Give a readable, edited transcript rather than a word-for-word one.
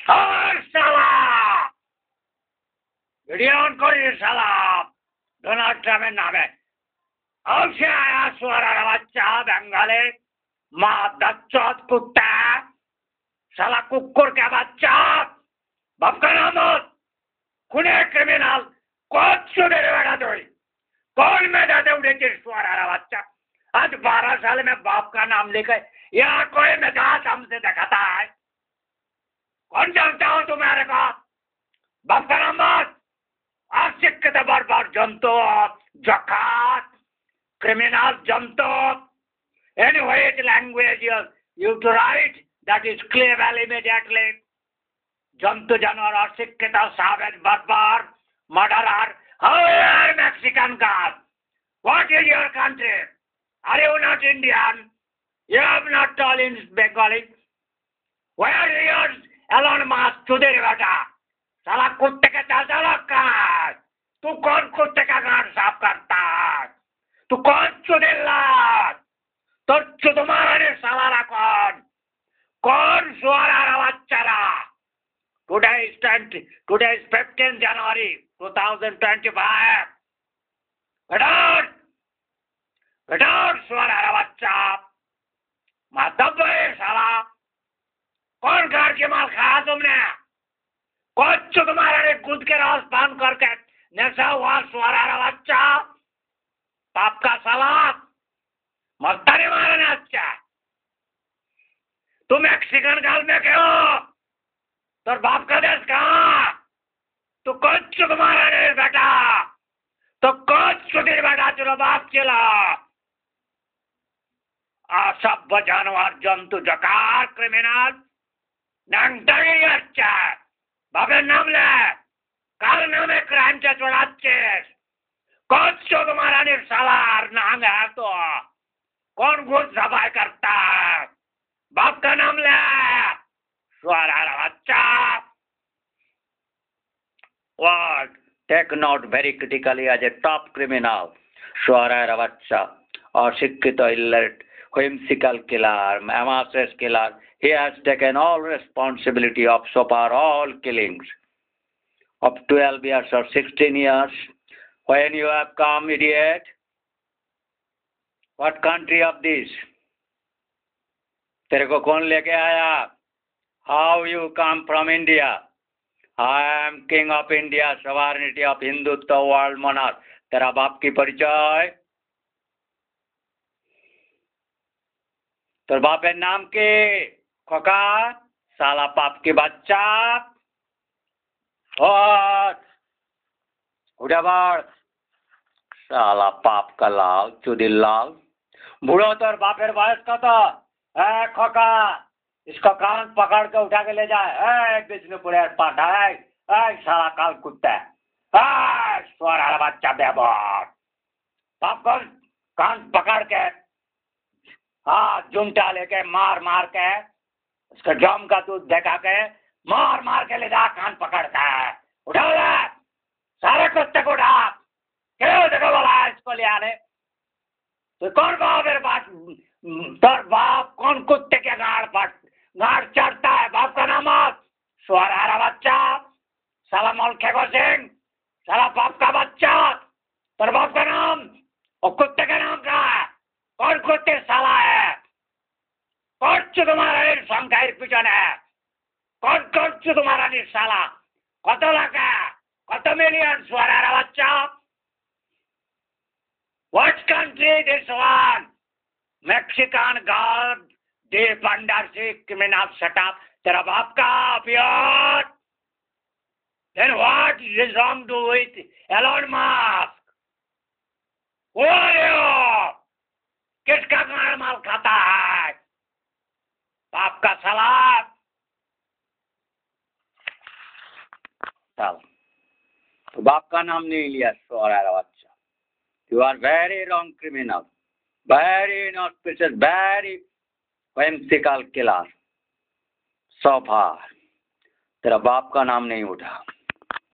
और साला video on करिए साला डोनाल्ड ट्रम्पेর নামে অবশ্যই আয়া সোয়ারার বাচ্চা বেঙ্গলে মা দাচ্চত কুত্তা শালা কুকুর কে বাচ্চা बाप का नाम खुने क्रिमिनल कौन सुधे बेटा तुई कौन में दादे उड़े सुअरा बच्चा आज 12 साल में बाप का नाम लेकर यहाँ कोई मिजाज हमसे दिखाता है कौन जानता हो तुम्हारे को बाप का नाम आशिक के बार जंतु जकात क्रिमिनल जंतु any white language you to write that is clear immediately जंतु जानवर अशिक्षित savage barbar murderer how are Mexican God what is your country are you not Indian you have not told in Bengali where is yours Elon Musk चुदे रे बेटा साला कुत्ते के चाचा लगा तू कौन कुत्ते का गांड साफ करता तू कौन चुदेला तो चुदमारा ने साला कौन सुअरा बच्चा Today is 15th January 2025. Get out, सुअरा बच्चा मतलब है साला कौन घर के माल खाया तुमने कौन तुम्हारा ने कूद के रास बांध करके नशा हुआ सुअरा बच्चा पाप का साला मरता नहीं मारने अच्छा तुम मैक्सिकन गाल में क्यों तोर बाप का देश कहाँ तू कौन तुम्हारा देश बेटा तो कौन सुधीर बेटा तेरा बाप चला सब जानवर जंतु जकार क्रिमिनल नंगटरी अच्छा बाबे नाम ले काल नाम है क्राइम चा चढ़ाचे कौन तुम्हारा ने सालार नांग है तो कौन घुस सफाई करता है बाप का नाम ले What? Take note very critically as a top criminal, Swarara Vacha, or Shikito illiterate, whimsical killer, amasis killer. He has taken all responsibility of so far all killings of 12 years or 16 years. When you have come, idiot, what country of this? तेरे को कौन लेके आया? How you come from India? I am king of India, sovereignty of Hindutva, world monarch. तेरा बाप की परिचय? तेरे बाप के नाम के खोका साला पाप की बच्चा और उड़ाबाड़ साला पाप का लाल चुदिल लाल बूढ़ो तोर बापेर बयस का तो खोका इसका कान पकड़ के उठा के ले जाए बिजनपुरे पाठा है साला काल कुत्ता सोरा बच्चा बेबोर बाप को कान पकड़ के जुमटा लेके मार मार के उसका जम का दूध देखा के मार मार के ले जा कान पकड़ता है उठा ले सारे कुत्ते को उठा क्यों देखो बोला इसको ले आने तो कौन बाप मेरे पास तोर बाप कौन कुत्ते के गाड़ चढ़ता है बाप का नाम सुअरा बच्चा साला मौलखे को सिंह साला बाप का बच्चा तेरे बाप का नाम और कुत्ते का नाम क्या है कौन कुत्ते साला है कौन तुम्हारा संख्या पिछने है कौन तुम्हारा साला कत लाख कत मिलियन सुअरा बच्चा What country this one? Mexican God deep under sea criminal setup. तेरा बाप का pure. Then what is wrong to with Elon Musk? Who are you? किसका गाड़ माल खाता है? बाप का सलाम. चल. तो बाप का नाम नहीं लिया सोरा बच्चा. You are very wrong criminal. Very inauspicious, very whimsical killer. So far, तेरा बाप का नाम नहीं उठा